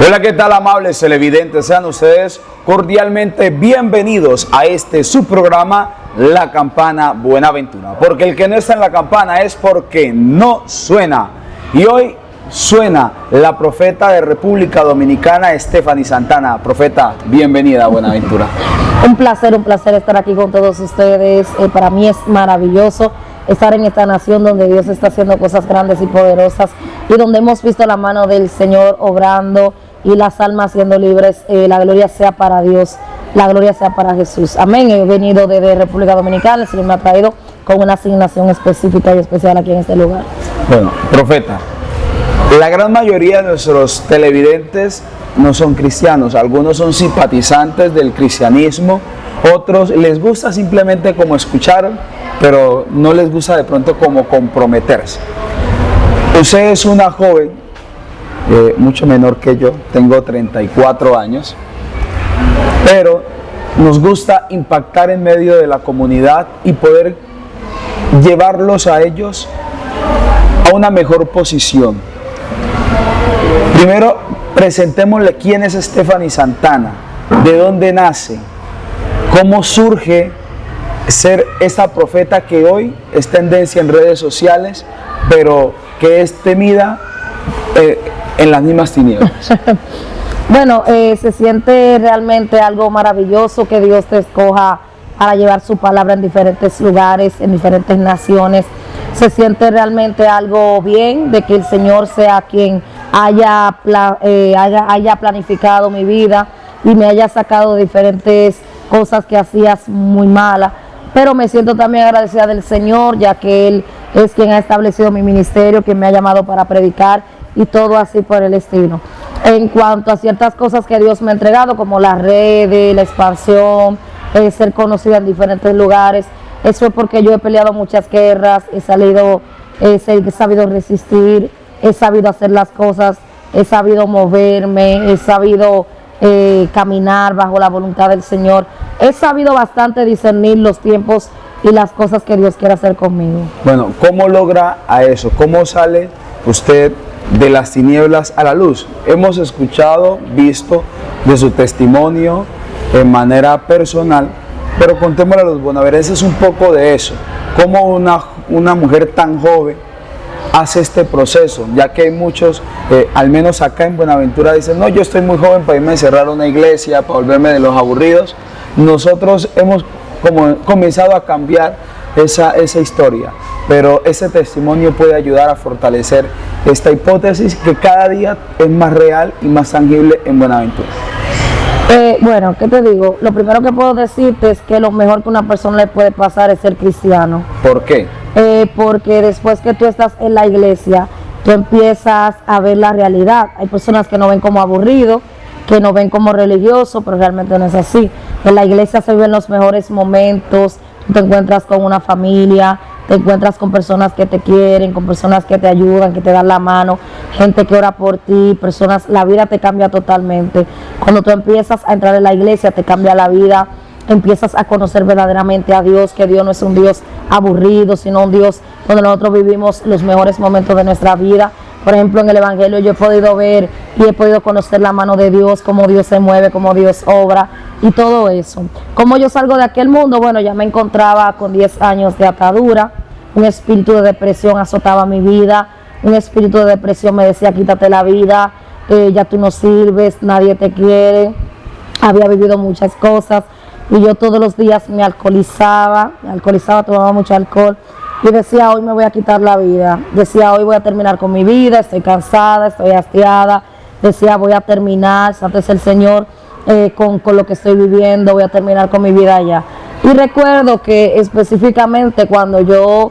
Hola, ¿qué tal, amables televidentes? Sean ustedes cordialmente bienvenidos a este su programa, La Campana Buenaventura. Porque el que no está en la campana es porque no suena. Y hoy suena la profeta de República Dominicana, Stephanie Santana. Profeta, bienvenida a Buenaventura. Un placer estar aquí con todos ustedes. Para mí es maravilloso estar en esta nación donde Dios está haciendo cosas grandes y poderosas y donde hemos visto la mano del Señor obrando y las almas siendo libres. La gloria sea para Dios, la gloria sea para Jesús. Amén. He venido desde República Dominicana, el Señor me ha traído con una asignación específica y especial aquí en este lugar. Bueno, profeta, la gran mayoría de nuestros televidentes no son cristianos, algunos son simpatizantes del cristianismo, otros les gusta simplemente como escuchar, pero no les gusta de pronto como comprometerse. Usted es una joven, mucho menor que yo, tengo 34 años, pero nos gusta impactar en medio de la comunidad y poder llevarlos a ellos a una mejor posición. Primero, presentémosle quién es Stephanie Santana, de dónde nace, cómo surge ser esta profeta que hoy es tendencia en redes sociales, pero que es temida en las mismas tinieblas. Bueno, se siente realmente algo maravilloso que Dios te escoja para llevar su palabra en diferentes lugares, en diferentes naciones. Se siente realmente algo bien de que el Señor sea quien haya planificado mi vida y me haya sacado de diferentes cosas que hacías muy malas. Pero me siento también agradecida del Señor, ya que Él es quien ha establecido mi ministerio, quien me ha llamado para predicar y todo así por el estilo. En cuanto a ciertas cosas que Dios me ha entregado, como las redes, la expansión, ser conocida en diferentes lugares, eso es porque yo he peleado muchas guerras, he sabido resistir, he sabido hacer las cosas, he sabido moverme, he sabido caminar bajo la voluntad del Señor. He sabido bastante discernir los tiempos y las cosas que Dios quiere hacer conmigo. Bueno, ¿cómo logra a eso? ¿Cómo sale usted de las tinieblas a la luz? Hemos escuchado, visto de su testimonio en manera personal, pero contémosle a los bonaverenses un poco de eso. ¿Cómo una mujer tan joven hace este proceso? Ya que hay muchos, al menos acá en Buenaventura, dicen: no, yo estoy muy joven para irme a encerrar a una iglesia, para volverme de los aburridos. Nosotros hemos comenzado a cambiar esa historia, pero ese testimonio puede ayudar a fortalecer esta hipótesis que cada día es más real y más tangible en Buenaventura. Bueno, ¿qué te digo? Lo primero que puedo decirte es que lo mejor que una persona le puede pasar es ser cristiano. ¿Por qué? Porque después que tú estás en la iglesia, tú empiezas a ver la realidad. Hay personas que no ven como aburrido, que no ven como religioso, pero realmente no es así. En la iglesia se viven los mejores momentos, tú te encuentras con una familia, te encuentras con personas que te quieren, con personas que te ayudan, que te dan la mano, gente que ora por ti, personas, la vida te cambia totalmente. Cuando tú empiezas a entrar en la iglesia, te cambia la vida, empiezas a conocer verdaderamente a Dios, que Dios no es un Dios aburrido, sino un Dios donde nosotros vivimos los mejores momentos de nuestra vida. Por ejemplo, en el Evangelio yo he podido ver y he podido conocer la mano de Dios, cómo Dios se mueve, cómo Dios obra y todo eso. ¿Cómo yo salgo de aquel mundo? Bueno, ya me encontraba con 10 años de atadura, un espíritu de depresión azotaba mi vida, un espíritu de depresión me decía: quítate la vida, ya tú no sirves, nadie te quiere. Había vivido muchas cosas y yo todos los días me alcoholizaba, tomaba mucho alcohol. Y decía: hoy me voy a quitar la vida. Decía: hoy voy a terminar con mi vida, estoy cansada, estoy hastiada. Decía: voy a terminar, antes el Señor, con lo que estoy viviendo, voy a terminar con mi vida ya. Y recuerdo que específicamente cuando yo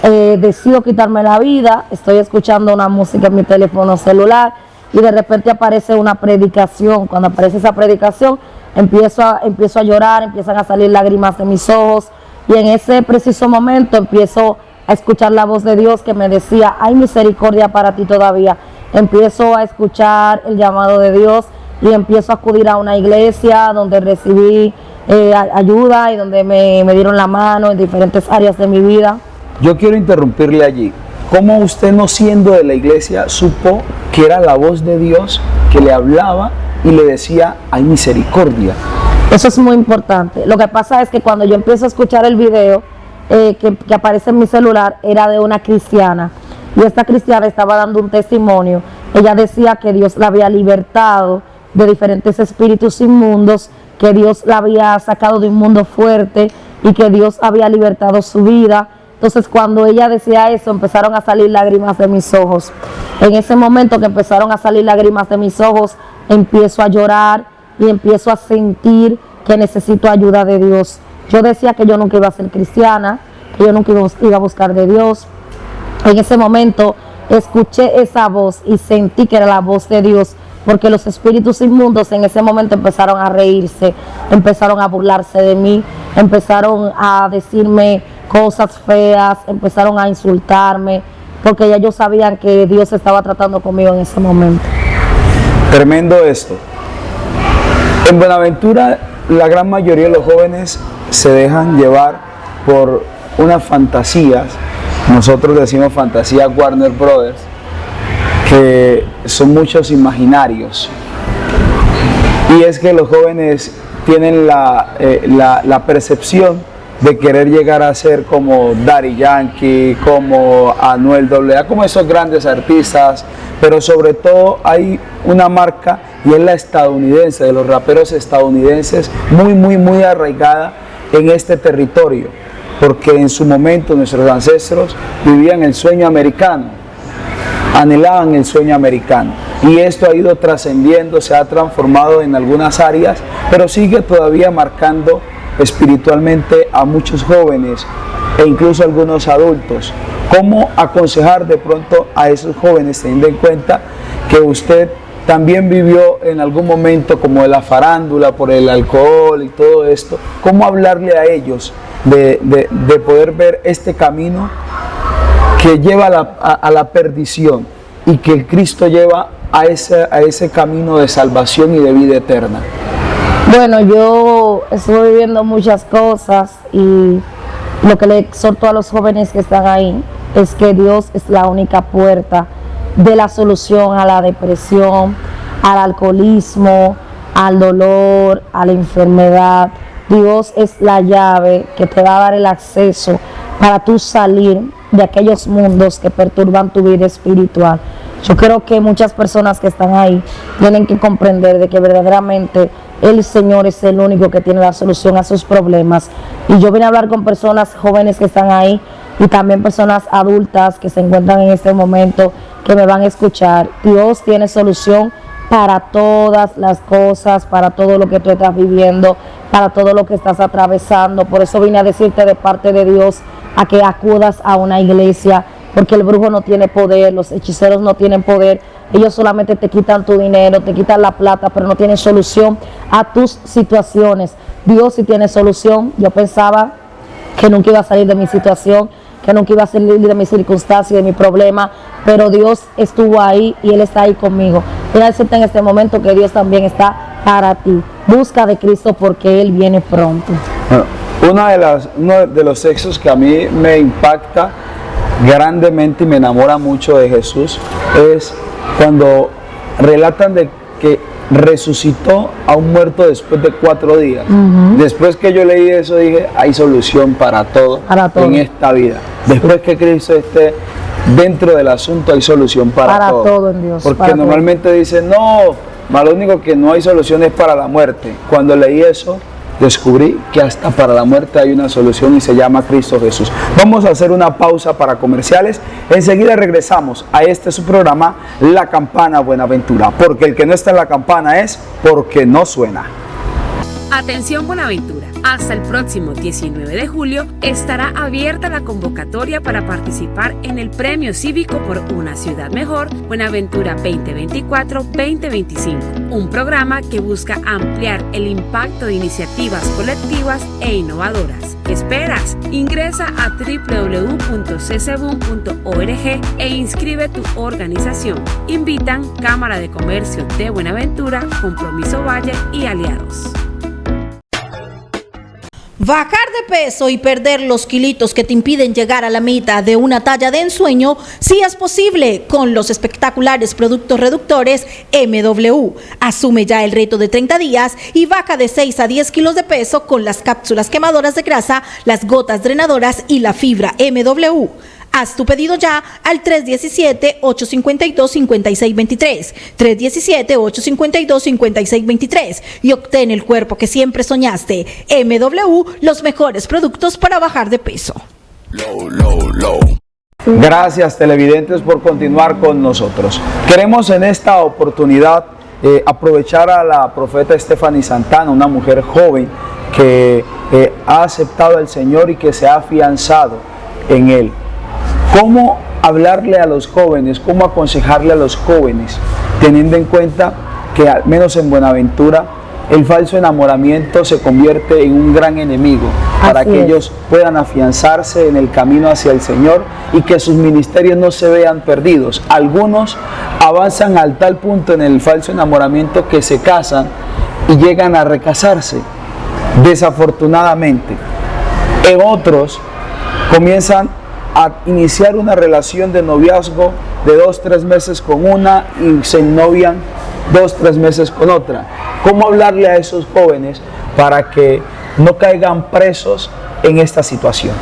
decido quitarme la vida, estoy escuchando una música en mi teléfono celular y de repente aparece una predicación. Cuando aparece esa predicación, empiezo a llorar, empiezan a salir lágrimas de mis ojos. Y en ese preciso momento empiezo a escuchar la voz de Dios que me decía: hay misericordia para ti todavía. Empiezo a escuchar el llamado de Dios y empiezo a acudir a una iglesia donde recibí ayuda y donde me dieron la mano en diferentes áreas de mi vida. Yo quiero interrumpirle allí. ¿Cómo usted, no siendo de la iglesia, supo que era la voz de Dios que le hablaba y le decía, hay misericordia. Eso es muy importante. Lo que pasa es que cuando yo empiezo a escuchar el video que aparece en mi celular, era de una cristiana. Y esta cristiana estaba dando un testimonio. Ella decía que Dios la había libertado de diferentes espíritus inmundos, que Dios la había sacado de un mundo fuerte y que Dios había libertado su vida. Entonces, cuando ella decía eso, empezaron a salir lágrimas de mis ojos. En ese momento que empezaron a salir lágrimas de mis ojos, empiezo a llorar y empiezo a sentir que necesito ayuda de Dios. Yo decía que yo nunca iba a ser cristiana, que yo nunca iba a buscar de Dios. En ese momento escuché esa voz y sentí que era la voz de Dios, porque los espíritus inmundos en ese momento empezaron a reírse, empezaron a burlarse de mí, empezaron a decirme cosas feas, empezaron a insultarme, porque ya ellos sabían que Dios estaba tratando conmigo en ese momento. Tremendo esto. En Buenaventura, la gran mayoría de los jóvenes se dejan llevar por unas fantasías, nosotros decimos fantasía Warner Brothers, que son muchos imaginarios. Y es que los jóvenes tienen la percepción de querer llegar a ser como Daddy Yankee, como Anuel AA, como esos grandes artistas, pero sobre todo hay una marca y es la estadounidense, de los raperos estadounidenses, muy arraigada en este territorio, porque en su momento nuestros ancestros vivían el sueño americano, anhelaban el sueño americano, y esto ha ido trascendiendo, se ha transformado en algunas áreas, pero sigue todavía marcando espiritualmente a muchos jóvenes e incluso a algunos adultos. ¿Cómo aconsejar de pronto a esos jóvenes, teniendo en cuenta que usted también vivió en algún momento como de la farándula, por el alcohol y todo esto? ¿Cómo hablarle a ellos de poder ver este camino que lleva a la perdición y que el Cristo lleva a ese camino de salvación y de vida eterna? Bueno, yo estuve viviendo muchas cosas y lo que le exhorto a los jóvenes que están ahí es que Dios es la única puerta de la solución a la depresión, al alcoholismo, al dolor, a la enfermedad. Dios es la llave que te va a dar el acceso para tú salir de aquellos mundos que perturban tu vida espiritual. Yo creo que muchas personas que están ahí tienen que comprender de que verdaderamente el Señor es el único que tiene la solución a sus problemas. Y yo vine a hablar con personas jóvenes que están ahí y también personas adultas que se encuentran en este momento, que me van a escuchar. Dios tiene solución para todas las cosas, para todo lo que tú estás viviendo, para todo lo que estás atravesando. Por eso vine a decirte de parte de Dios a que acudas a una iglesia, porque el brujo no tiene poder, los hechiceros no tienen poder. Ellos solamente te quitan tu dinero, te quitan la plata, pero no tienen solución a tus situaciones. Dios sí tiene solución. Yo pensaba que nunca iba a salir de mi situación, que nunca iba a salir de mi circunstancia, de mi problema, pero Dios estuvo ahí y Él está ahí conmigo. Quiero decirte en este momento que Dios también está para ti. Busca de Cristo porque Él viene pronto. Bueno, uno de los textos que a mí me impacta grandemente y me enamora mucho de Jesús es cuando relatan de que resucitó a un muerto después de 4 días. Después que yo leí eso dije, hay solución para todo en esta vida. Después que Cristo esté dentro del asunto hay solución para todo. Todo en Dios. Porque normalmente dicen, no, lo único que no hay solución es para la muerte. Cuando leí eso, descubrí que hasta para la muerte hay una solución y se llama Cristo Jesús. Vamos a hacer una pausa para comerciales. Enseguida regresamos a su programa, La Campana Buenaventura. Porque el que no está en la campana es porque no suena. Atención Buenaventura, hasta el próximo 19 de julio estará abierta la convocatoria para participar en el Premio Cívico por una Ciudad Mejor Buenaventura 2024-2025, un programa que busca ampliar el impacto de iniciativas colectivas e innovadoras. ¿Qué esperas? Ingresa a www.ccbun.org e inscribe tu organización. Invitan Cámara de Comercio de Buenaventura, Compromiso Valle y aliados. Bajar de peso y perder los kilitos que te impiden llegar a la meta de una talla de ensueño, sí es posible con los espectaculares productos reductores MW. Asume ya el reto de 30 días y baja de 6 a 10 kilos de peso con las cápsulas quemadoras de grasa, las gotas drenadoras y la fibra MW. Haz tu pedido ya al 317-852-5623, 317-852-5623 y obtén el cuerpo que siempre soñaste. MW, los mejores productos para bajar de peso. Gracias, televidentes, por continuar con nosotros. Queremos en esta oportunidad aprovechar a la profeta Stephanie Santana, una mujer joven que ha aceptado al Señor y que se ha afianzado en Él. ¿Cómo hablarle a los jóvenes, cómo aconsejarle a los jóvenes, teniendo en cuenta que al menos en Buenaventura el falso enamoramiento se convierte en un gran enemigo para que ellos puedan afianzarse en el camino hacia el Señor y que sus ministerios no se vean perdidos? Algunos avanzan al tal punto en el falso enamoramiento que se casan y llegan a recasarse, desafortunadamente. En otros comienzan a iniciar una relación de noviazgo de 2-3 meses con una y se ennovian 2-3 meses con otra. ¿Cómo hablarle a esos jóvenes para que no caigan presos en esta situación?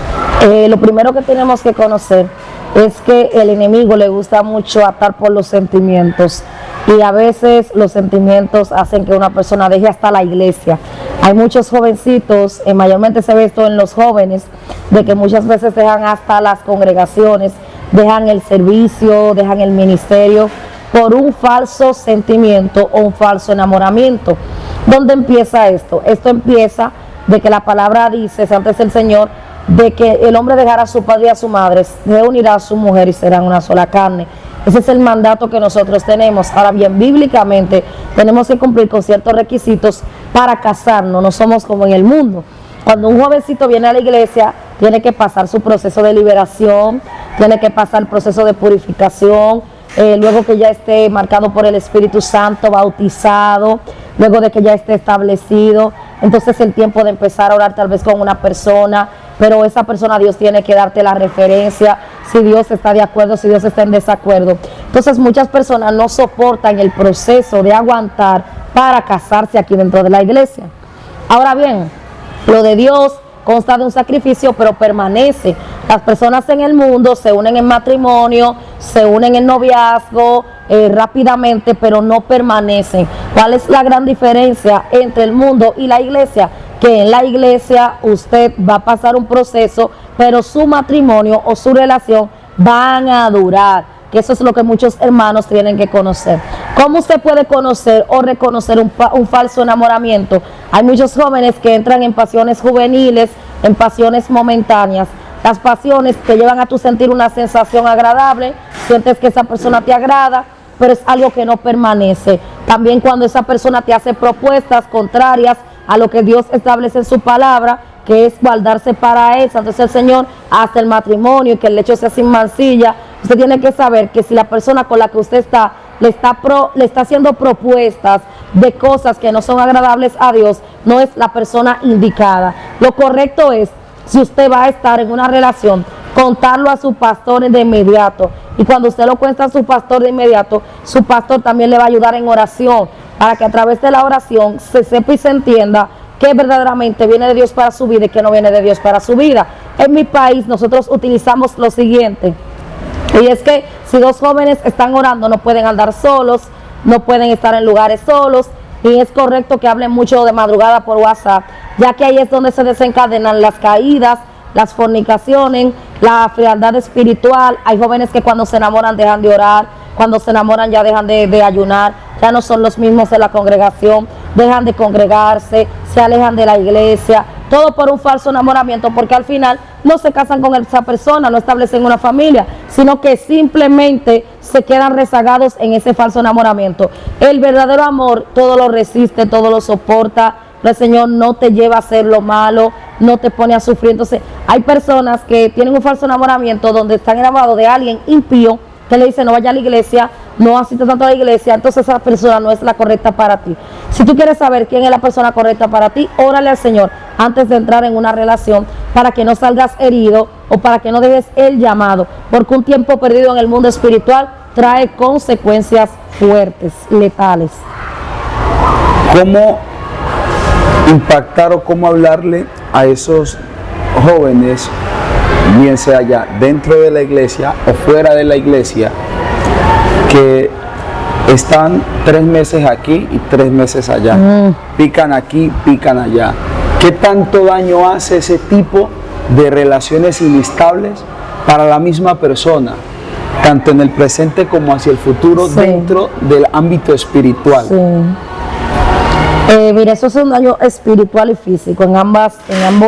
Lo primero que tenemos que conocer es que el enemigo le gusta mucho atar por los sentimientos, y a veces los sentimientos hacen que una persona deje hasta la iglesia. Hay muchos jovencitos, mayormente se ve esto en los jóvenes, de que muchas veces dejan hasta las congregaciones, dejan el servicio, dejan el ministerio por un falso sentimiento o un falso enamoramiento. ¿Dónde empieza esto? Esto empieza de que la palabra dice, antes el Señor, de que el hombre dejará a su padre y a su madre, se unirá a su mujer y serán una sola carne. Ese es el mandato que nosotros tenemos. Ahora bien, bíblicamente tenemos que cumplir con ciertos requisitos para casarnos. No somos como en el mundo. Cuando un jovencito viene a la iglesia, tiene que pasar su proceso de liberación, tiene que pasar el proceso de purificación, luego que ya esté marcado por el Espíritu Santo, bautizado, luego de que ya esté establecido, entonces el tiempo de empezar a orar tal vez con una persona, pero esa persona Dios tiene que darte la referencia, si Dios está de acuerdo, si Dios está en desacuerdo. Entonces muchas personas no soportan el proceso de aguantar para casarse aquí dentro de la iglesia. Ahora bien, lo de Dios consta de un sacrificio, pero permanece. Las personas en el mundo se unen en matrimonio, se unen en noviazgo rápidamente, pero no permanecen. ¿Cuál es la gran diferencia entre el mundo y la iglesia? Que en la iglesia usted va a pasar un proceso, pero su matrimonio o su relación van a durar. Que eso es lo que muchos hermanos tienen que conocer. ¿Cómo usted puede conocer o reconocer un falso enamoramiento? Hay muchos jóvenes que entran en pasiones juveniles, en pasiones momentáneas. Las pasiones te llevan a tu sentir una sensación agradable, sientes que esa persona te agrada, pero es algo que no permanece. También cuando esa persona te hace propuestas contrarias a lo que Dios establece en su palabra, que es guardarse para Él. Entonces el Señor hace el matrimonio y que el lecho sea sin mancilla. Usted tiene que saber que si la persona con la que usted está le está haciendo propuestas de cosas que no son agradables a Dios, no es la persona indicada. Lo correcto es, si usted va a estar en una relación, contarlo a su pastor de inmediato. Y cuando usted lo cuenta a su pastor de inmediato, su pastor también le va a ayudar en oración, para que a través de la oración se sepa y se entienda qué verdaderamente viene de Dios para su vida y qué no viene de Dios para su vida. En mi país nosotros utilizamos lo siguiente, y es que si dos jóvenes están orando, no pueden andar solos, no pueden estar en lugares solos, y es correcto que hablen mucho de madrugada por WhatsApp, ya que ahí es donde se desencadenan las caídas, las fornicaciones, la frialdad espiritual. Hay jóvenes que cuando se enamoran dejan de orar, cuando se enamoran ya dejan de ayunar, ya no son los mismos de la congregación, dejan de congregarse, se alejan de la iglesia, todo por un falso enamoramiento, porque al final no se casan con esa persona, no establecen una familia, sino que simplemente se quedan rezagados en ese falso enamoramiento. El verdadero amor todo lo resiste, todo lo soporta. El Señor no te lleva a hacer lo malo, no te pone a sufrir. Entonces hay personas que tienen un falso enamoramiento donde están enamorados de alguien impío, que le dice no vaya a la iglesia, no asiste tanto a la iglesia, entonces esa persona no es la correcta para ti. Si tú quieres saber quién es la persona correcta para ti, órale al Señor antes de entrar en una relación para que no salgas herido o para que no dejes el llamado, porque un tiempo perdido en el mundo espiritual trae consecuencias fuertes, letales. ¿Cómo impactar o cómo hablarle a esos jóvenes, bien sea ya dentro de la iglesia o fuera de la iglesia, que están 3 meses aquí y 3 meses allá, pican aquí, pican allá? ¿Qué tanto daño hace ese tipo de relaciones inestables para la misma persona, tanto en el presente como hacia el futuro, sí, dentro del ámbito espiritual? Sí. Mira, eso es un daño espiritual y físico en ambos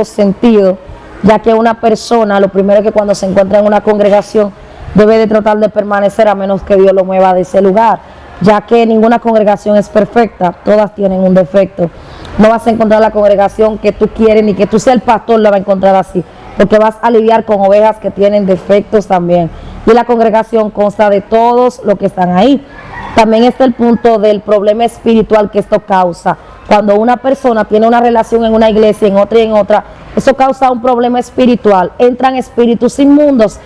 sentidos, ya que una persona, lo primero que cuando se encuentra en una congregación, debe de tratar de permanecer a menos que Dios lo mueva de ese lugar, ya que ninguna congregación es perfecta, todas tienen un defecto. No vas a encontrar la congregación que tú quieres, ni que tú seas el pastor la va a encontrar así, porque vas a lidiar con ovejas que tienen defectos también. Y la congregación consta de todos los que están ahí. También está el punto del problema espiritual que esto causa. Cuando una persona tiene una relación en una iglesia, en otra y en otra, eso causa un problema espiritual. Entran espíritus inmundos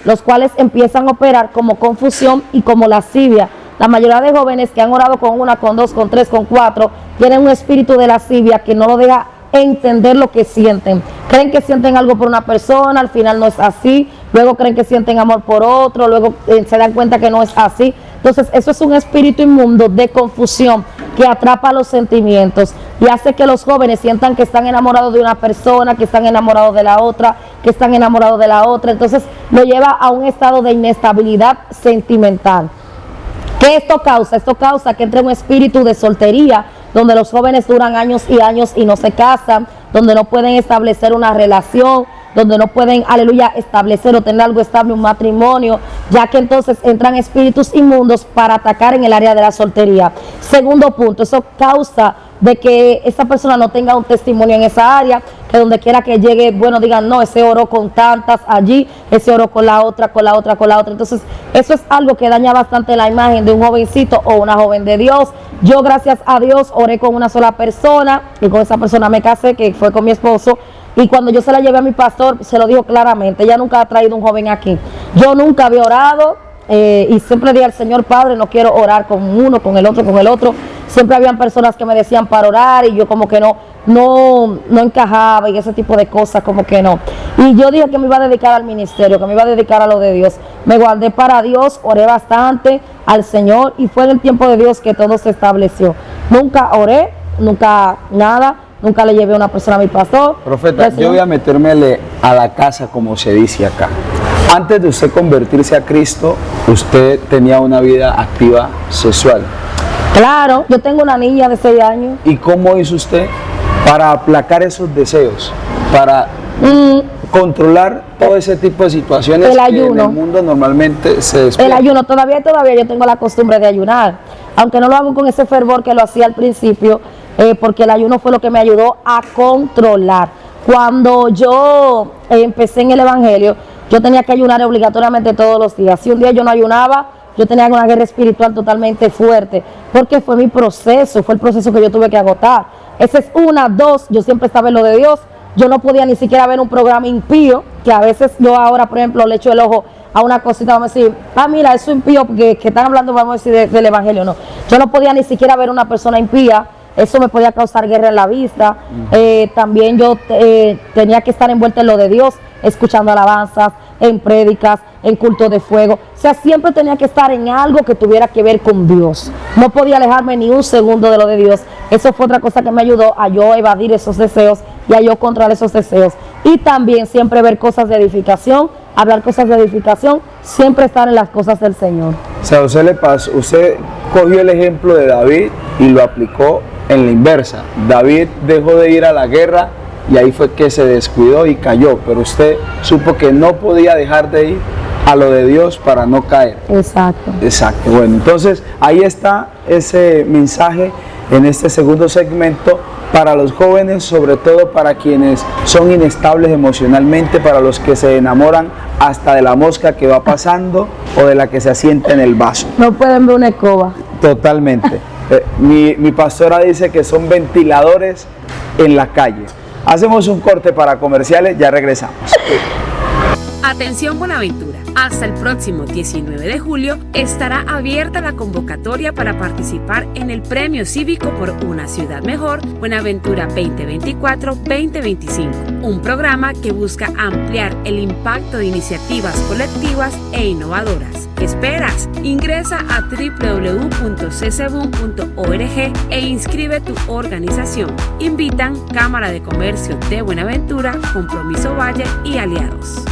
los cuales empiezan a operar como confusión y como lascivia. La mayoría de jóvenes que han orado con 1, con 2, con 3, con 4, tienen un espíritu de lascivia que no lo deja entender lo que sienten. Creen que sienten algo por una persona, al final no es así. Luego creen que sienten amor por otro, luego se dan cuenta que no es así. Entonces eso es un espíritu inmundo de confusión que atrapa los sentimientos y hace que los jóvenes sientan que están enamorados de una persona, que están enamorados de la otra, que están enamorados de la otra. Entonces lo lleva a un estado de inestabilidad sentimental. ¿Qué esto causa? Esto causa que entre un espíritu de soltería, donde los jóvenes duran años y años y no se casan, donde no pueden establecer una relación, donde no pueden, aleluya, establecer o tener algo estable, un matrimonio, ya que entonces entran espíritus inmundos para atacar en el área de la soltería. Segundo punto, eso causa de que esa persona no tenga un testimonio en esa área, que donde quiera que llegue, bueno, digan, no, ese oró con tantas allí, ese oró con la otra, con la otra, con la otra. Entonces, eso es algo que daña bastante la imagen de un jovencito o una joven de Dios. Yo, gracias a Dios, oré con una sola persona y con esa persona me casé, que fue con mi esposo. Y cuando yo se la llevé a mi pastor, se lo dijo claramente, ella nunca ha traído un joven aquí. Yo nunca había orado y siempre dije al Señor, Padre, no quiero orar con uno, con el otro, con el otro. Siempre habían personas que me decían para orar y yo como que no encajaba y ese tipo de cosas, como que no. Y yo dije que me iba a dedicar al ministerio, que me iba a dedicar a lo de Dios. Me guardé para Dios, oré bastante al Señor y fue en el tiempo de Dios que todo se estableció. Nunca oré, nunca nada. Nunca le llevé a una persona a mi pastor. Profeta, yo voy a meterme a la casa, como se dice acá. Antes de usted convertirse a Cristo, usted tenía una vida activa sexual. Claro, yo tengo una niña de 6 años. ¿Y cómo hizo usted para aplacar esos deseos? Para controlar todo ese tipo de situaciones el que ayuno. en el mundo normalmente se despierta. El ayuno, todavía yo tengo la costumbre de ayunar. Aunque no lo hago con ese fervor que lo hacía al principio, porque el ayuno fue lo que me ayudó a controlar. Cuando yo empecé en el evangelio, yo tenía que ayunar obligatoriamente todos los días. Si un día yo no ayunaba, yo tenía una guerra espiritual totalmente fuerte, porque fue mi proceso, fue el proceso que yo tuve que agotar. Esa es una. 2, yo siempre estaba en lo de Dios. Yo no podía ni siquiera ver un programa impío, que a veces yo ahora, por ejemplo, le echo el ojo a una cosita, vamos a decir, mira, eso es impío, porque que están hablando, vamos a decir, del evangelio. No, yo no podía ni siquiera ver una persona impía. Eso me podía causar guerra en la vista. También yo tenía que estar envuelta en lo de Dios, escuchando alabanzas, en prédicas, en culto de fuego. O sea, siempre tenía que estar en algo que tuviera que ver con Dios. No podía alejarme ni un segundo de lo de Dios. Eso fue otra cosa que me ayudó a yo evadir esos deseos y a yo controlar esos deseos. Y también siempre ver cosas de edificación, hablar cosas de edificación, siempre estar en las cosas del Señor. O sea, usted cogió el ejemplo de David y lo aplicó en la inversa. David dejó de ir a la guerra y ahí fue que se descuidó y cayó, pero usted supo que no podía dejar de ir a lo de Dios para no caer. Exacto. Exacto. Bueno, entonces ahí está ese mensaje en este segundo segmento, para los jóvenes, sobre todo para quienes son inestables emocionalmente, para los que se enamoran hasta de la mosca que va pasando o de la que se asienta en el vaso. No pueden ver una escoba. Totalmente. Mi pastora dice que son ventiladores en la calle. Hacemos un corte para comerciales, ya regresamos. Atención Buenaventura, hasta el próximo 19 de julio estará abierta la convocatoria para participar en el Premio Cívico por una Ciudad Mejor Buenaventura 2024-2025, un programa que busca ampliar el impacto de iniciativas colectivas e innovadoras. ¿Qué esperas? Ingresa a www.ccbun.org e inscribe tu organización. Invitan Cámara de Comercio de Buenaventura, Compromiso Valle y aliados.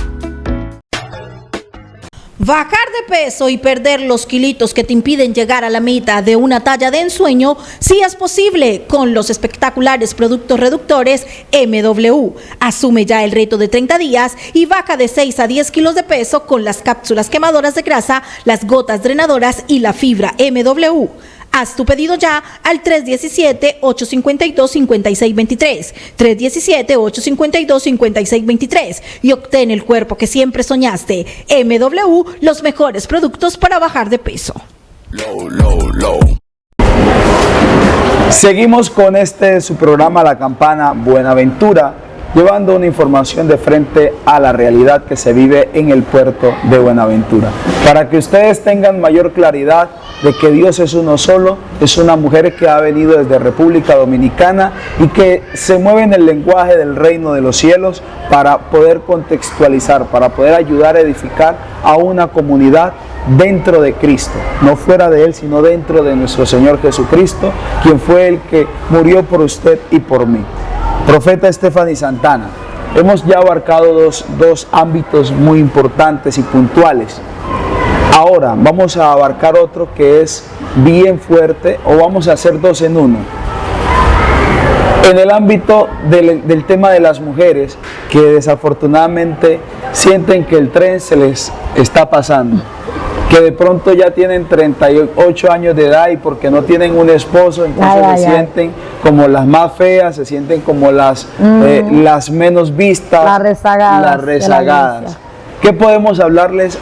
Bajar de peso y perder los kilitos que te impiden llegar a la meta de una talla de ensueño, sí es posible con los espectaculares productos reductores MW. Asume ya el reto de 30 días y baja de 6 a 10 kilos de peso con las cápsulas quemadoras de grasa, las gotas drenadoras y la fibra MW. Haz tu pedido ya al 317-852-5623, 317-852-5623 y obtén el cuerpo que siempre soñaste. MW, los mejores productos para bajar de peso. Seguimos con su programa La Campana Buenaventura, llevando una información de frente a la realidad que se vive en el puerto de Buenaventura. Para que ustedes tengan mayor claridad de que Dios es uno solo, es una mujer que ha venido desde República Dominicana y que se mueve en el lenguaje del reino de los cielos para poder contextualizar, para poder ayudar a edificar a una comunidad dentro de Cristo, no fuera de Él, sino dentro de nuestro Señor Jesucristo, quien fue el que murió por usted y por mí. Profeta Stephanie Santana, hemos ya abarcado dos ámbitos muy importantes y puntuales. Ahora vamos a abarcar otro que es bien fuerte, o vamos a hacer dos en uno. En el ámbito del tema de las mujeres que desafortunadamente sienten que el tren se les está pasando, que de pronto ya tienen 38 años de edad y porque no tienen un esposo, entonces se sienten como las más feas, se sienten como las menos vistas, las rezagadas. ¿Qué podemos hablarles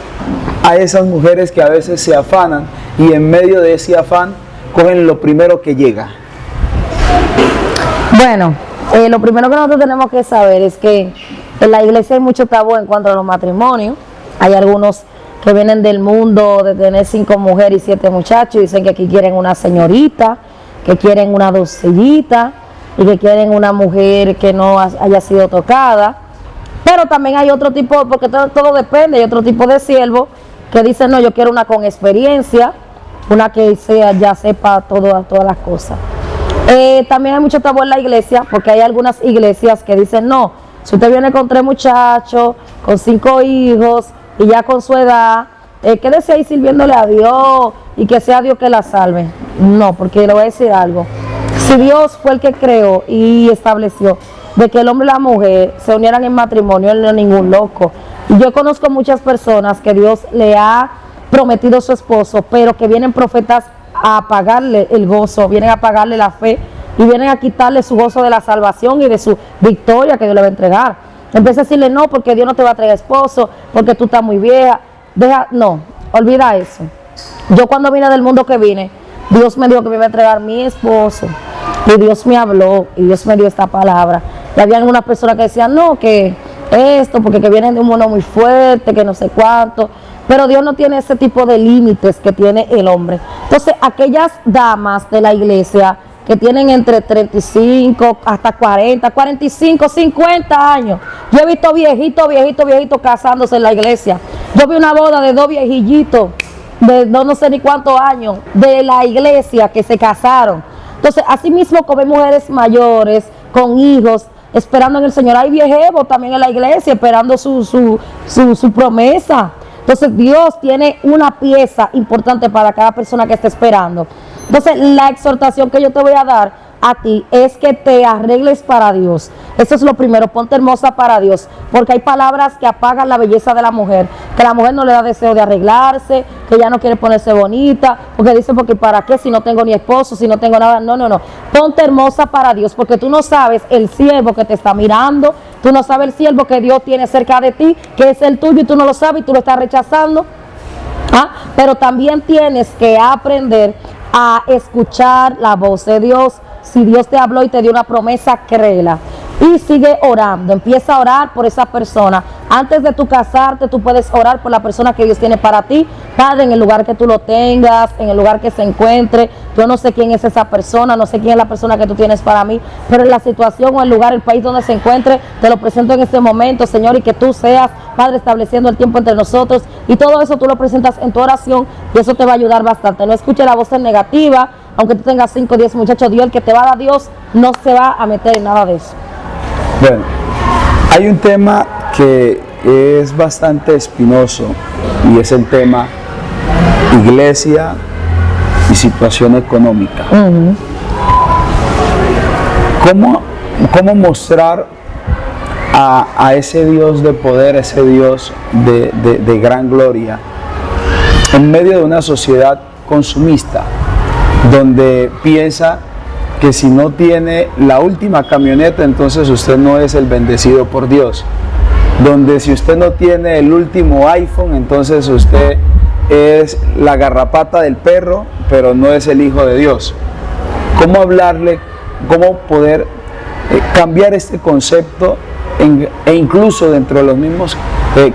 a esas mujeres que a veces se afanan y en medio de ese afán cogen lo primero que llega? Bueno, lo primero que nosotros tenemos que saber es que en la iglesia hay mucho tabú en cuanto a los matrimonios. Hay algunos que vienen del mundo de tener 5 mujeres y 7 muchachos y dicen que aquí quieren una señorita, que quieren una doncellita y que quieren una mujer que no haya sido tocada. Pero también hay otro tipo, porque todo depende, hay otro tipo de siervo que dicen, no, yo quiero una con experiencia, una que ya sepa todas las cosas. También hay mucho tabú en la iglesia, porque hay algunas iglesias que dicen, no, si usted viene con 3 muchachos, con 5 hijos, y ya con su edad, quédese ahí sirviéndole a Dios, y que sea Dios que la salve. No, porque le voy a decir algo. Si Dios fue el que creó y estableció de que el hombre y la mujer se unieran en matrimonio, él no es ningún loco. Y yo conozco muchas personas que Dios le ha prometido a su esposo, pero que vienen profetas a apagarle el gozo, vienen a apagarle la fe y vienen a quitarle su gozo de la salvación y de su victoria que Dios le va a entregar. Empieza a decirle, no, porque Dios no te va a traer esposo, porque tú estás muy vieja. No, olvida eso. Yo cuando vine del mundo que vine, Dios me dijo que me iba a entregar mi esposo. Y Dios me habló y Dios me dio esta palabra. Y había algunas personas que decían, no, que esto, porque que vienen de un mundo muy fuerte, que no sé cuánto. Pero Dios no tiene ese tipo de límites que tiene el hombre. Entonces, aquellas damas de la iglesia que tienen entre 35 hasta 40, 45, 50 años. Yo he visto viejitos casándose en la iglesia. Yo vi una boda de 2 viejillitos de no sé ni cuántos años de la iglesia que se casaron. Entonces, así mismo como hay mujeres mayores con hijos esperando en el Señor, hay viejevos también en la iglesia esperando su promesa. Entonces, Dios tiene una pieza importante para cada persona que esté esperando. Entonces, la exhortación que yo te voy a dar, a ti es que te arregles para Dios. Eso es lo primero, ponte hermosa para Dios, porque hay palabras que apagan la belleza de la mujer, que la mujer no le da deseo de arreglarse, que ya no quiere ponerse bonita, porque dice, porque para qué si no tengo ni esposo, si no tengo nada. No, no, no, ponte hermosa para Dios, porque tú no sabes el siervo que te está mirando, tú no sabes el siervo que Dios tiene cerca de ti, que es el tuyo y tú no lo sabes y tú lo estás rechazando. Pero también tienes que aprender a escuchar la voz de Dios. Si Dios te habló y te dio una promesa, créela. Y sigue orando, empieza a orar por esa persona. Antes de tu casarte, tú puedes orar por la persona que Dios tiene para ti. Padre, en el lugar que tú lo tengas, en el lugar que se encuentre. Yo no sé quién es esa persona, no sé quién es la persona que tú tienes para mí, pero en la situación o el lugar, el país donde se encuentre, te lo presento en este momento, Señor, y que tú seas, Padre, estableciendo el tiempo entre nosotros. Y todo eso tú lo presentas en tu oración y eso te va a ayudar bastante. No escuche la voz negativa, aunque tú tengas 5 o 10 muchachos. Dios, el que te va a dar Dios, no se va a meter en nada de eso. Bueno, hay un tema que es bastante espinoso y es el tema iglesia y situación económica. ¿Cómo mostrar a ese Dios de poder, ese Dios de gran gloria en medio de una sociedad consumista donde piensa que si no tiene la última camioneta, entonces usted no es el bendecido por Dios? Donde si usted no tiene el último iPhone, entonces usted es la garrapata del perro, pero no es el hijo de Dios. ¿Cómo hablarle? ¿Cómo poder cambiar este concepto e incluso dentro de los mismos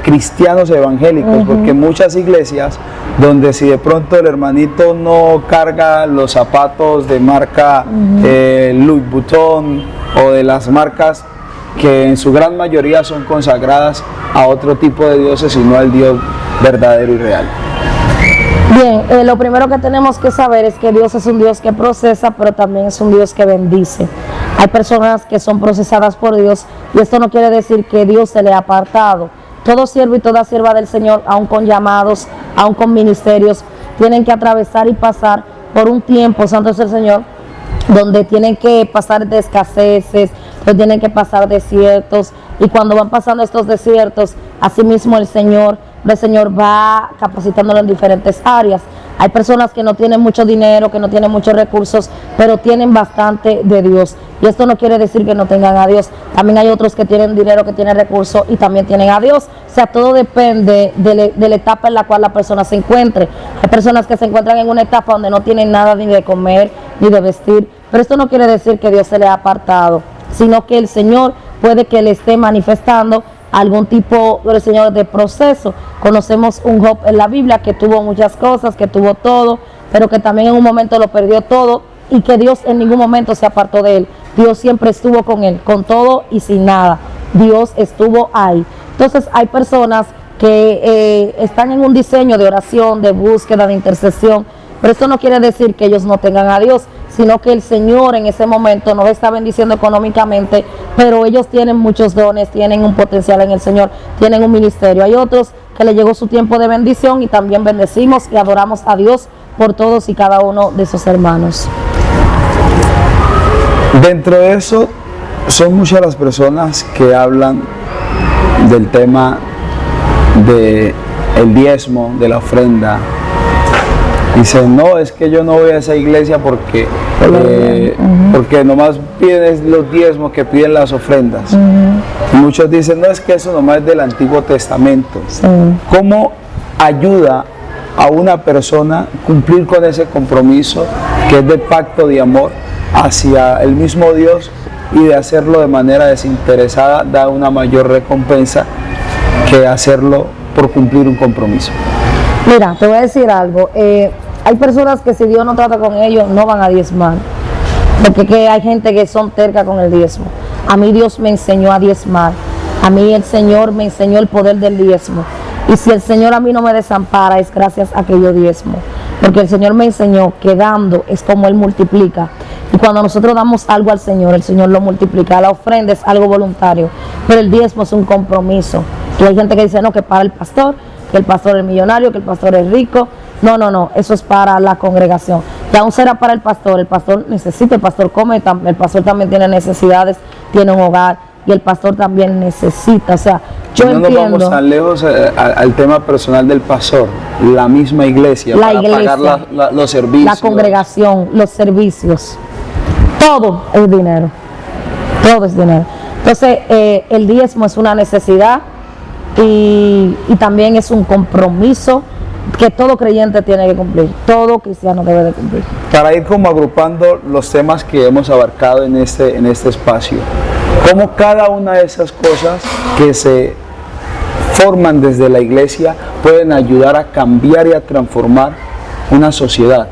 cristianos evangélicos? Porque muchas iglesias donde si de pronto el hermanito no carga los zapatos de marca Louis Vuitton o de las marcas que en su gran mayoría son consagradas a otro tipo de dioses y no al Dios verdadero y real. Bien, lo primero que tenemos que saber es que Dios es un Dios que procesa, pero también es un Dios que bendice. Hay personas que son procesadas por Dios y esto no quiere decir que Dios se le ha apartado. Todo siervo y toda sierva del Señor, aun con llamados, aun con ministerios, tienen que atravesar y pasar por un tiempo, santo es el Señor, donde tienen que pasar de escaseces, donde tienen que pasar desiertos, y cuando van pasando estos desiertos, asimismo el Señor va capacitándolo en diferentes áreas. Hay personas que no tienen mucho dinero, que no tienen muchos recursos, pero tienen bastante de Dios. Y esto no quiere decir que no tengan a Dios. También hay otros que tienen dinero, que tienen recursos y también tienen a Dios. O sea, todo depende de la etapa en la cual la persona se encuentre. Hay personas que se encuentran en una etapa donde no tienen nada ni de comer ni de vestir. Pero esto no quiere decir que Dios se le ha apartado, sino que el Señor puede que le esté manifestando algún tipo de proceso. Conocemos un Job en la Biblia que tuvo muchas cosas, que tuvo todo, pero que también en un momento lo perdió todo y que Dios en ningún momento se apartó de él. Dios siempre estuvo con él, con todo y sin nada. Dios estuvo ahí. Entonces hay personas que están en un diseño de oración, de búsqueda, de intercesión, pero esto no quiere decir que ellos no tengan a Dios, sino que el Señor en ese momento nos está bendiciendo económicamente, pero ellos tienen muchos dones, tienen un potencial en el Señor, tienen un ministerio. Hay otros que le llegó su tiempo de bendición y también bendecimos y adoramos a Dios por todos y cada uno de sus hermanos. Dentro de eso, son muchas las personas que hablan del tema del diezmo, de la ofrenda. Dicen, no, es que yo no voy a esa iglesia porque nomás piden los diezmos, que piden las ofrendas. Y muchos dicen, no, es que eso nomás es del Antiguo Testamento. ¿Cómo ayuda a una persona cumplir con ese compromiso que es de pacto de amor hacia el mismo Dios y de hacerlo de manera desinteresada da una mayor recompensa que hacerlo por cumplir un compromiso? Mira, te voy a decir algo. Hay personas que si Dios no trata con ellos, no van a diezmar. Porque hay gente que son terca con el diezmo. A mí Dios me enseñó a diezmar. A mí el Señor me enseñó el poder del diezmo. Y si el Señor a mí no me desampara, es gracias a que yo diezmo. Porque el Señor me enseñó que dando es como Él multiplica. Y cuando nosotros damos algo al Señor, el Señor lo multiplica. La ofrenda es algo voluntario, pero el diezmo es un compromiso. Y hay gente que dice, no, que para el pastor, que el pastor es millonario, que el pastor es rico. No, eso es para la congregación. Y aún será para el pastor necesita, el pastor come, el pastor también tiene necesidades, tiene un hogar y el pastor también necesita, o sea, yo no entiendo. nos vamos tan lejos al tema personal del pastor, la misma iglesia, La para iglesia, pagar los servicios. La congregación, los servicios, todo es dinero, todo es dinero. Entonces, el diezmo es una necesidad y también es un compromiso que todo creyente tiene que cumplir, todo cristiano debe de cumplir. Para ir como agrupando los temas que hemos abarcado en este espacio, cómo cada una de esas cosas que se forman desde la iglesia pueden ayudar a cambiar y a transformar una sociedad.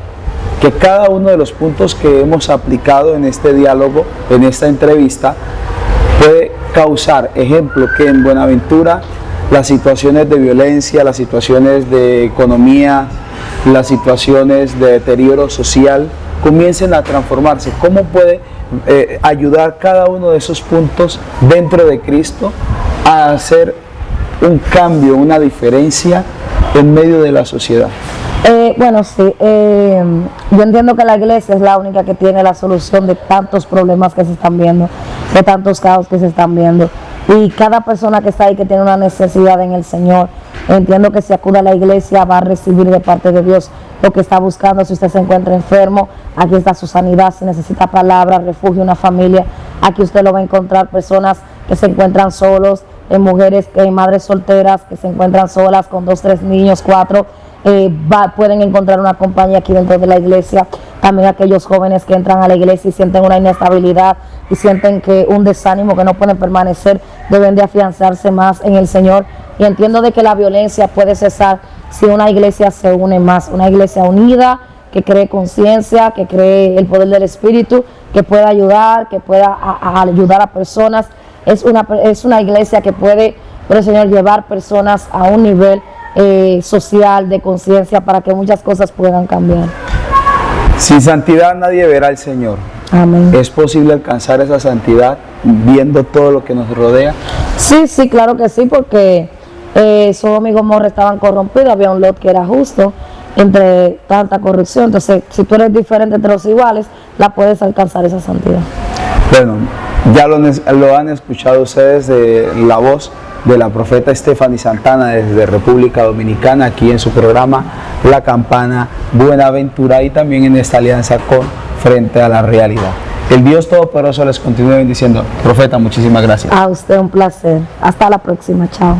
Que cada uno de los puntos que hemos aplicado en este diálogo, en esta entrevista, puede causar, ejemplo, que en Buenaventura las situaciones de violencia, las situaciones de economía, las situaciones de deterioro social comiencen a transformarse. ¿Cómo puede ayudar cada uno de esos puntos dentro de Cristo a hacer un cambio, una diferencia en medio de la sociedad? Bueno, sí, yo entiendo que la iglesia es la única que tiene la solución de tantos problemas que se están viendo, de tantos caos que se están viendo. Y cada persona que está ahí que tiene una necesidad en el Señor, entiendo que si acude a la iglesia va a recibir de parte de Dios lo que está buscando. Si usted se encuentra enfermo, aquí está su sanidad. Si necesita palabra, refugio, una familia, aquí usted lo va a encontrar. Personas que se encuentran solos, mujeres, madres solteras que se encuentran solas con 2, 3 niños, 4, pueden encontrar una compañía aquí dentro de la iglesia. También aquellos jóvenes que entran a la iglesia y sienten una inestabilidad y sienten que un desánimo, que no pueden permanecer, deben de afianzarse más en el Señor. Y entiendo de que la violencia puede cesar si una iglesia se une más, una iglesia unida, que cree conciencia, que cree el poder del Espíritu, que pueda ayudar, que pueda ayudar a personas. Es una iglesia que puede, por el Señor, llevar personas a un nivel social, de conciencia, para que muchas cosas puedan cambiar. Sin santidad nadie verá al Señor. Amén. ¿Es posible alcanzar esa santidad viendo todo lo que nos rodea? Sí, sí, claro que sí, porque Sodoma y Gomorra estaban corrompidos, había un Lot que era justo entre tanta corrupción. Entonces, si tú eres diferente entre los iguales, la puedes alcanzar esa santidad. Bueno, ya lo han escuchado ustedes de la voz de la profeta Stephanie Santana desde República Dominicana, aquí en su programa La Campana Buenaventura, y también en esta alianza con Frente a la Realidad. El Dios Todopoderoso les continúe bendiciendo. Profeta, muchísimas gracias. A usted un placer. Hasta la próxima. Chao.